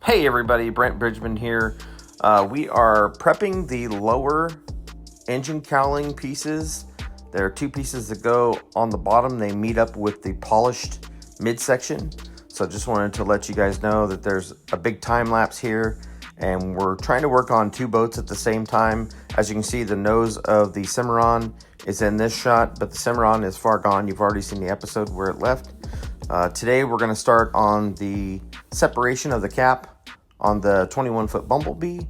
Hey everybody, Brent Bridgeman here. We are prepping the lower engine cowling pieces. There are two pieces that go on the bottom. They meet up with the polished midsection. So just wanted to let you guys know that there's a big time lapse here and we're trying to work on two boats at the same time. As you can see, the nose of the Cimarron is in this shot, but the Cimarron is far gone. You've already seen the episode where it left. Today we're going to start on the separation of the cap on the 21-foot Bumblebee,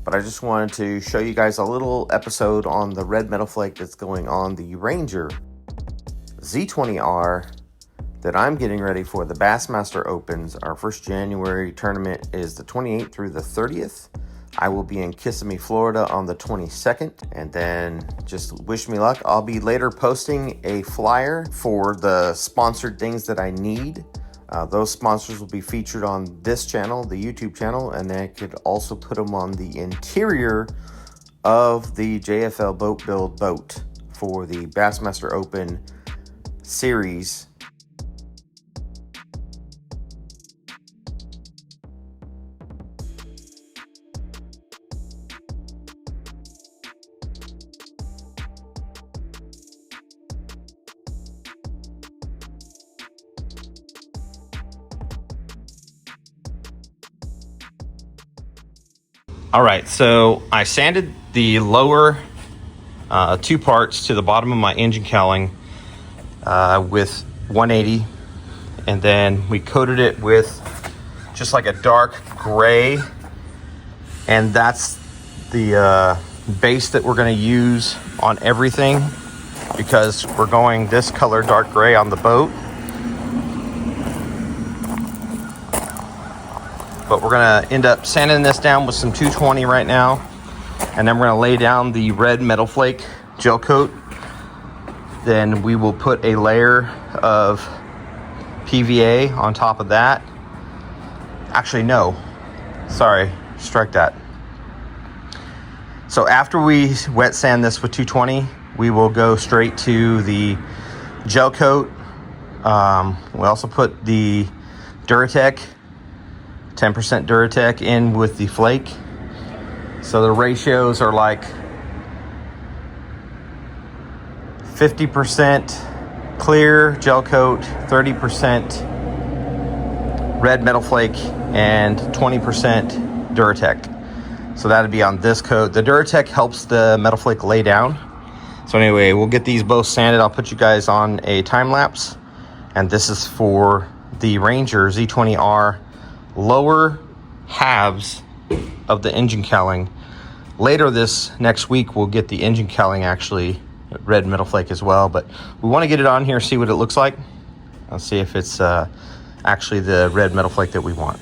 but I just wanted to show you guys a little episode on the red metal flake that's going on the Ranger Z20R that I'm getting ready for the Bassmaster Opens. Our first January tournament is the 28th through the 30th. I will be in Kissimmee, Florida on the 22nd, and then just wish me luck. I'll be later posting a flyer for the sponsored things that I need. Those sponsors will be featured on this channel, the YouTube channel, and then I could also put them on the interior of the JFL Boat Build boat for the Bassmaster Open series. All right, so I sanded the lower two parts to the bottom of my engine cowling with 180, and then we coated it with just like a dark gray, and that's the base that we're going to use on everything because we're going this color dark gray on the boat. But we're gonna end up sanding this down with some 220 right now. And then we're gonna lay down the red metal flake gel coat. Then we will put a layer of PVA on top of that. Actually, no, sorry, strike that. So after we wet sand this with 220, we will go straight to the gel coat. We also put the Duratec 10% Duratec in with the flake. So the ratios are like 50% clear gel coat, 30% red metal flake, and 20% Duratec. So that'd be on this coat. The Duratec helps the metal flake lay down. So anyway, we'll get these both sanded. I'll put you guys on a time lapse. And this is for the Ranger Z20R lower halves of the engine cowling. Later this next week we'll get the engine cowling actually red metal flake as well, but we want to get it on here, see what it looks like. I'll see if it's actually the red metal flake that we want.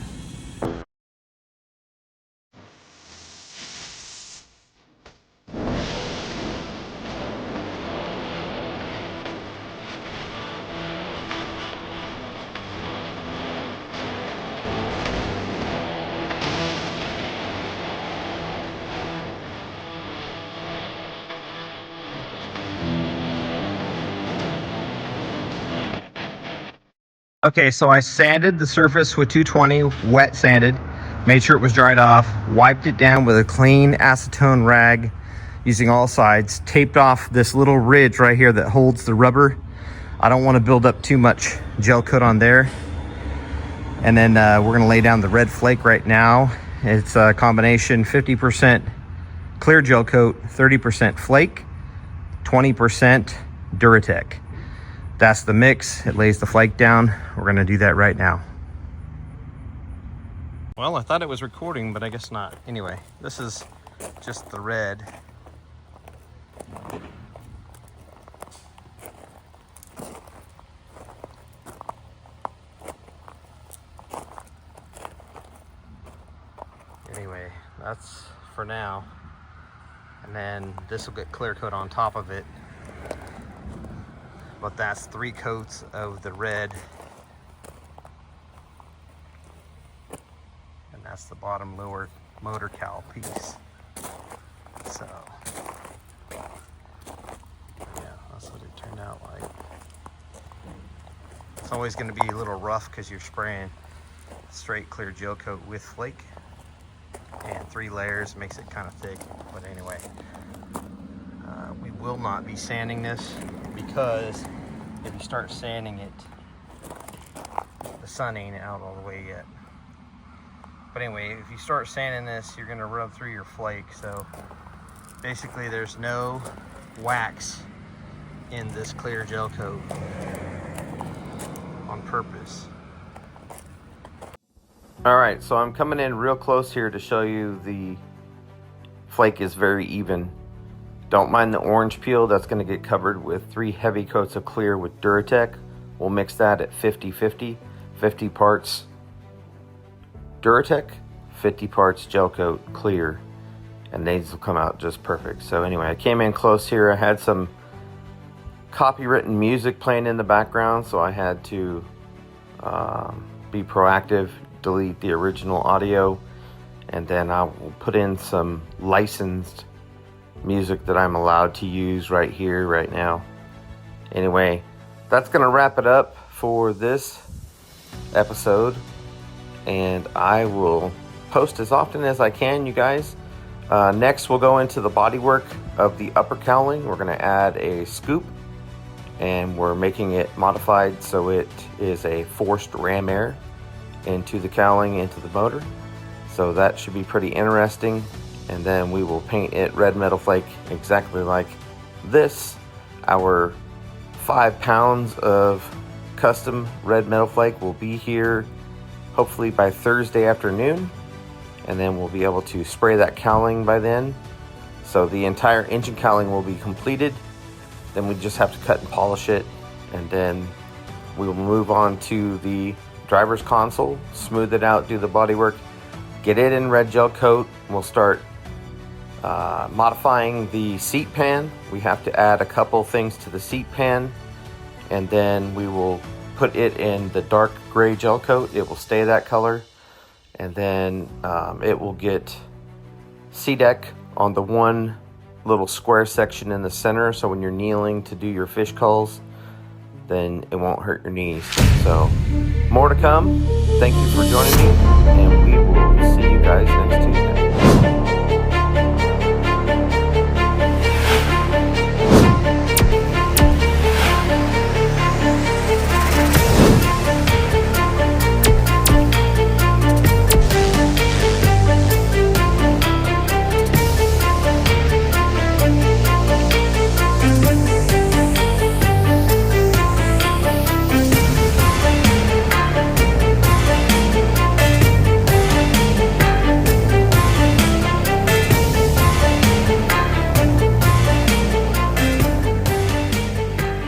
Okay, so I sanded the surface with 220, wet sanded, made sure it was dried off, wiped it down with a clean acetone rag using all sides, taped off this little ridge right here that holds the rubber. I don't want to build up too much gel coat on there. And then we're going to lay down the red flake right now. It's a combination 50% clear gel coat, 30% flake, 20% Duratec. That's the mix. It lays the flake down. We're gonna do that right now. Well, I thought it was recording, but I guess not. Anyway, this is just the red. Anyway, that's for now. And then this will get clear coat on top of it. But that's 3 coats of the red. And that's the bottom lower motor cowl piece. So, yeah, that's what it turned out like. It's always going to be a little rough because you're spraying straight clear gel coat with flake, and 3 layers makes it kind of thick. But anyway, we will not be sanding this, because if you start sanding it, the sun ain't out all the way yet. But anyway, if you start sanding this, you're going to rub through your flake. So basically there's no wax in this clear gel coat on purpose. Alright, so I'm coming in real close here to show you the flake is very even. Don't mind the orange peel. That's going to get covered with 3 heavy coats of clear with Duratec. We'll mix that at 50-50, 50 parts Duratec, 50 parts gel coat clear, and these will come out just perfect. So anyway, I came in close here. I had some copywritten music playing in the background, so I had to be proactive, delete the original audio, and then I will put in some licensed music that I'm allowed to use right here, right now. Anyway, that's gonna wrap it up for this episode, and I will post as often as I can, you guys. Next, we'll go into the bodywork of the upper cowling. We're gonna add a scoop, and we're making it modified so it is a forced ram air into the cowling, into the motor. So that should be pretty interesting. And then we will paint it red metal flake exactly like this. Our 5 pounds of custom red metal flake will be here hopefully by Thursday afternoon, and then we'll be able to spray that cowling by then. So the entire engine cowling will be completed. Then we just have to cut and polish it, and then we will move on to the driver's console, smooth it out, do the bodywork, get it in red gel coat. We'll start modifying the seat pan. We have to add a couple things to the seat pan, and then we will put it in the dark gray gel coat. It will stay that color, and then it will get SeaDek on the one little square section in the center, so when you're kneeling to do your fish calls, then it won't hurt your knees. So more to come. Thank you for joining me, and we will see you guys next Tuesday.